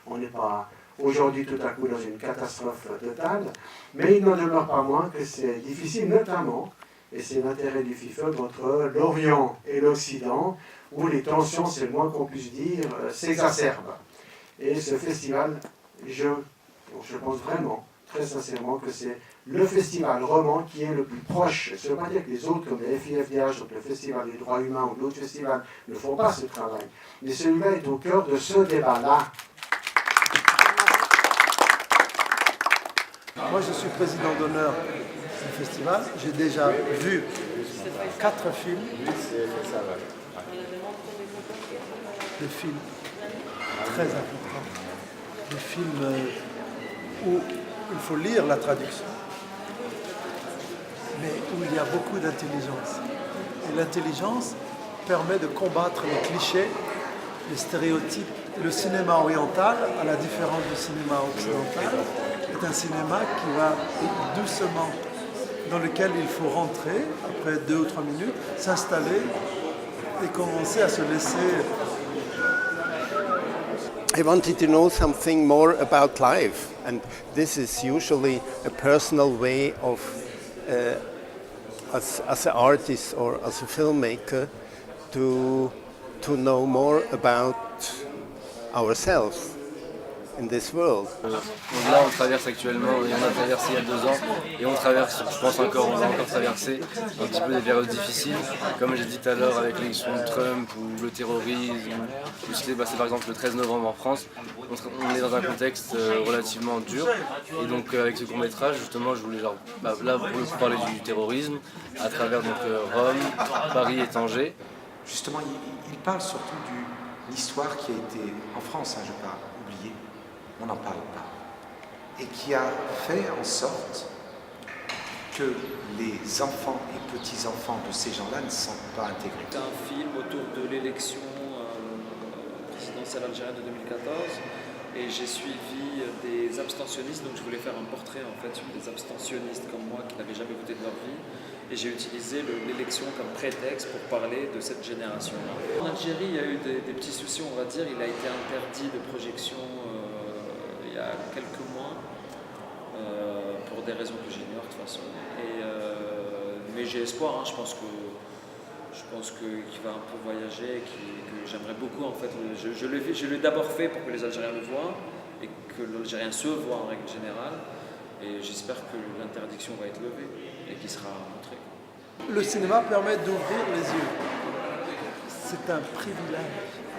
On n'est pas aujourd'hui tout à coup dans une catastrophe totale, mais il n'en demeure pas moins que c'est difficile, notamment, et c'est l'intérêt du FIFOD, entre l'Orient et l'Occident, où les tensions, c'est le moins qu'on puisse dire, s'exacerbent. Et ce festival, je pense vraiment, très sincèrement, que c'est le festival roman qui est le plus proche. Ça ne veut pas dire que les autres, comme le FIFDH, donc le Festival des droits humains ou d'autres festivals, ne font pas ce travail. Mais celui-là est au cœur de ce débat-là. Moi, je suis président d'honneur du festival. J'ai déjà vu 4 films. Des films très importants. Des films où il faut lire la traduction, mais où il y a beaucoup d'intelligence. Et l'intelligence permet de combattre les clichés, les stéréotypes. Le cinéma oriental, à la différence du cinéma occidental, est un cinéma qui va doucement, dans lequel il faut rentrer, après 2 ou 3 minutes, s'installer et commencer à se laisser. I wanted to know something more about life, and this is usually a personal way of, as an artist or as a filmmaker, to know more about ourselves in this world. Donc là, on traverse actuellement, et on a traversé il y a 2 ans, et on traverse, je pense encore, on va encore traverser un petit peu des périodes difficiles, comme j'ai dit tout à l'heure avec l'élection de Trump ou le terrorisme, ou c'est par exemple le 13 novembre en France. On est dans un contexte relativement dur, et donc avec ce court-métrage, justement, je voulais là pour le coup parler du terrorisme, à travers donc, Rome, Paris et Tanger. Justement, il parle surtout de l'histoire qui a été, en France, je parle, oubliée. On n'en parle pas, et qui a fait en sorte que les enfants et petits-enfants de ces gens-là ne sont pas intégrés. C'est un film autour de l'élection présidentielle algérienne de 2014, et j'ai suivi des abstentionnistes, donc je voulais faire un portrait en fait sur des abstentionnistes comme moi qui n'avaient jamais voté de leur vie, et j'ai utilisé l'élection comme prétexte pour parler de cette génération-là. En Algérie, il y a eu des petits soucis, on va dire, il a été interdit de projection il y a quelques mois, pour des raisons que j'ignore de toute façon. Mais j'ai espoir, je pense qu'il va un peu voyager, que j'aimerais beaucoup en fait. Je l'ai d'abord fait pour que les Algériens le voient et que l'Algérien se voit en règle générale. Et j'espère que l'interdiction va être levée et qu'il sera montré. Le cinéma permet d'ouvrir les yeux. C'est un privilège.